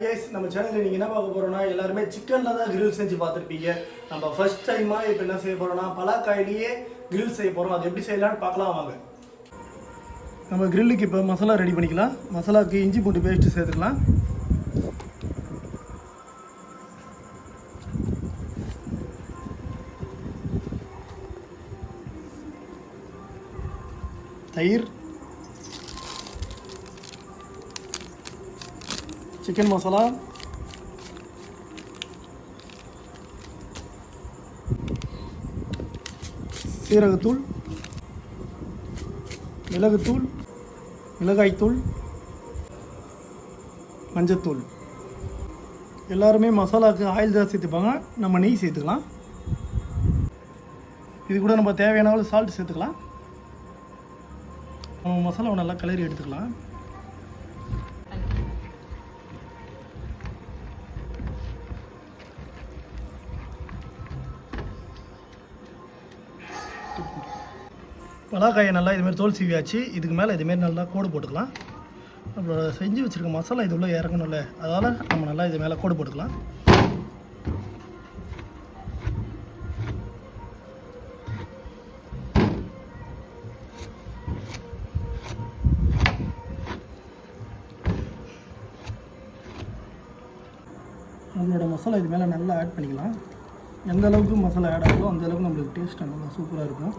Guys, நம்ம சேனல்ல நீங்க என்ன பார்க்க போறோம்னா எல்லாரும் சிக்கன்ல தான் grill செஞ்சு பார்த்திருப்பீங்க. நம்ம ஃபர்ஸ்ட் டைமா இப்போ என்ன செய்ய போறோம்னா பலாக்காயிலேயே grill செய்ய போறோம். அது எப்படி செய்யலாம்னு பார்க்கலாம் வாங்க. நம்ம கிரில்லுக்கு இப்போ மசாலா ரெடி பண்ணிக்கலாம். மசாலாக்கு இஞ்சி பூண்டு பேஸ்ட் சேர்த்துக்கலாம். தயிர், சிக்கன் மசாலா, சீரகத்தூள், மிளகுத்தூள், மிளகாய்த்தூள், மஞ்சத்தூள். எல்லாருமே மசாலாவுக்கு ஆயில் தான் சேர்த்துப்பாங்க. நம்ம நெய் சேர்த்துக்கலாம். இது கூட நம்ம தேவையான அளவு சால்ட் சேர்த்துக்கலாம். மசாலாவை நல்லா கிளறி எடுத்துக்கலாம். பலாக்காயை நல்லா இதுமாரி தோல் சீவியாச்சு. இதுக்கு மேலே இதுமாரி நல்லா கோடு போட்டுக்கலாம். நம்மளோட செஞ்சு வச்சுருக்க மசாலா இது உள்ளே இறங்கணும்ல, அதனால் நம்ம நல்லா இது மேலே கோடு போட்டுக்கலாம். நம்மளோட மசாலா இது மேலே நல்லா ஆட் பண்ணிக்கலாம். எந்த அளவுக்கு மசாலா ஆட் ஆகுதோ அந்த அளவுக்கு நம்மளுக்கு டேஸ்ட் நல்லா சூப்பராக இருக்கும்.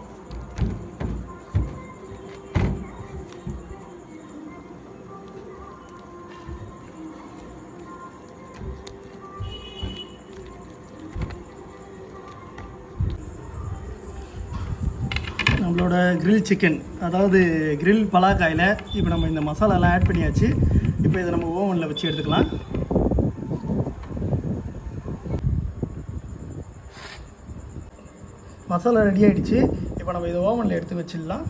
நம்மளோட கிரில் சிக்கன், அதாவது கிரில் பலாக்காயில் இப்போ நம்ம இந்த மசாலாலாம் ஆட் பண்ணியாச்சு. இப்போ இதை நம்ம ஓவனில் வச்சு எடுத்துக்கலாம். மசாலா ரெடி ஆகிடுச்சு. இப்போ நம்ம இதை ஓவனில் எடுத்து வச்சிடலாம்.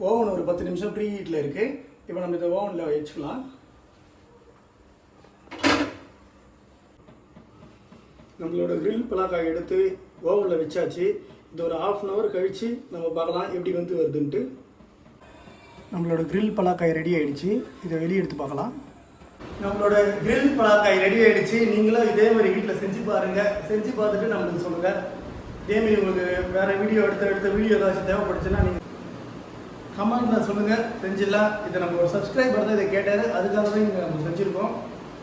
ஓவன் ஒரு 10 நிமிஷம் ப்ரீ ஹீட்டில் இருக்குது. இப்போ நம்ம இதை ஓவனில் வச்சுக்கலாம். நம்மளோட கிரில் பலாக்காய் எடுத்து ஓவனில் வச்சாச்சு. இது ஒரு 1/2 hour கழித்து நம்ம பார்க்கலாம் எப்படி வந்து வருதுன்ட்டு. நம்மளோட கிரில் பலாக்காய் ரெடி ஆகிடுச்சு. இதை வெளியே எடுத்து பார்க்கலாம். நம்மளோட கிரில் பலாக்காய் ரெடி ஆகிடுச்சு. நீங்களும் இதே மாதிரி வீட்டில் செஞ்சு பாருங்கள். செஞ்சு பார்த்துட்டு நம்மளுக்கு சொல்லுங்கள். இதேமாரி உங்களுக்கு வேறு வீடியோ எடுத்த வீடியோ ஏதாச்சும் தேவைப்படுச்சுன்னா நீங்கள் கமெண்ட்டில் சொல்லுங்கள், செஞ்சிடலாம். இதை நம்ம ஒரு சப்ஸ்கிரைபர் தான் இதை கேட்டார், அதுக்காக தான் இங்கே நம்ம செஞ்சுருக்கோம்.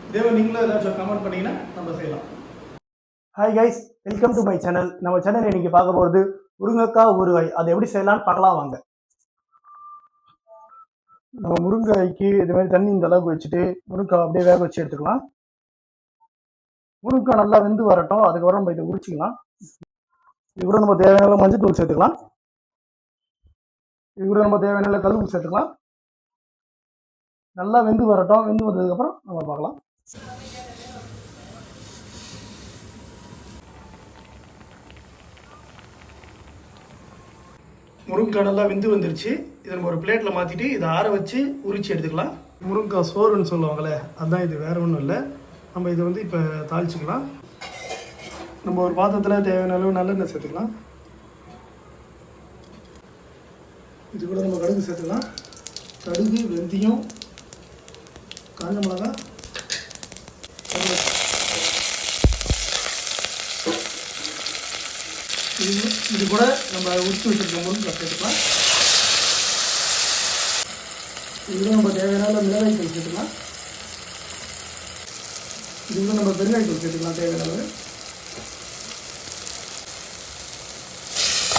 இதேமாதிரி நீங்களும் ஏதாச்சும் கமெண்ட் பண்ணிங்கன்னா நம்ம செய்யலாம். Hi guys, welcome to my channel. நம்ம சேனல் இன்னைக்கு பார்க்க போகிறது முருங்கைக்காய் ஊறுகாய். அதை எப்படி செய்யலாம்னு பார்க்கலாம் வாங்க. நம்ம முருங்கைக்காய்க்கு இது மாதிரி தண்ணி இந்த அளவுக்கு வச்சுட்டு முருங்கைக்காய் அப்படியே வேக வச்சு எடுத்துக்கலாம். முருங்கைக்காய் நல்லா வெந்து வரட்டும். அதுக்கப்புறம் நம்ம இதை உரிச்சிக்கலாம். இது கூட நம்ம தேவையான மஞ்சள் தூள் சேர்த்துக்கலாம். இது கூட நம்ம தேவையான கல்லுப்பு சேர்த்துக்கலாம். நல்லா வெந்து வரட்டும். வெந்து வந்ததுக்கப்புறம் நம்ம பார்க்கலாம். முருங்கைக்காய் நல்லா வெந்து வந்துருச்சு. இதை நம்ம ஒரு பிளேட்டில் மாற்றிட்டு இதை ஆற வச்சு உரிச்சு எடுத்துக்கலாம். முருங்கைக்காய் சோறுன்னு சொல்லுவாங்களே, அதுதான் இது, வேறு ஒன்றும் இல்லை. நம்ம இதை வந்து இப்போ தாளிச்சிக்கலாம். நம்ம ஒரு பாத்திரத்தில் தேவையான அளவு நல்லெண்ணெய் சேர்த்துக்கலாம். இது கூட நம்ம கடுகு சேர்த்துக்கலாம். கடுகு, வெந்தயம், காஞ்ச மிளகாய், இது கூட நம்ம உரிச்சு வச்சிருக்க முருங்கைக்காய் சேர்த்துக்கலாம். இது கூட நம்ம தேவையான மிளகாய் தூள் சேர்த்துக்கலாம். இது கூட நம்ம பெருங்காய் தூள் சேர்த்துக்கலாம் தேவையான அளவு.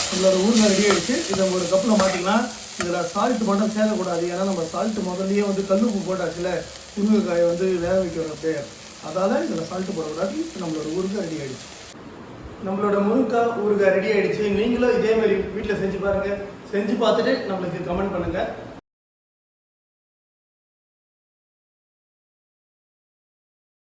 நம்மளோட ஊறுகாய் ரெடி ஆகிடுச்சு. இதை ஒரு கப்பில் மாற்றிக்கலாம். இதில் சால்ட்டு மட்டும் சேர்க்கக்கூடாது. ஏன்னா நம்ம சால்ட்டு முதல்லையே வந்து கல்லுப்பு போட்டாச்சுல, முருங்கைக்காயை வந்து வேக வைக்கிறோம் அப்படியே, அதால் இதில் சால்ட்டு போடக்கூடாது. நம்மளோட ஊறுகாய் ரெடி ஆகிடுச்சு. நம்மளோட முருங்கைக்காய் ஊறுகாய் ரெடி ஆகிடுச்சு. நீங்களும் இதே மாதிரி வீட்டில் செஞ்சு பாருங்கள். செஞ்சு பார்த்துட்டு நம்மளுக்கு கமெண்ட் பண்ணுங்கள்.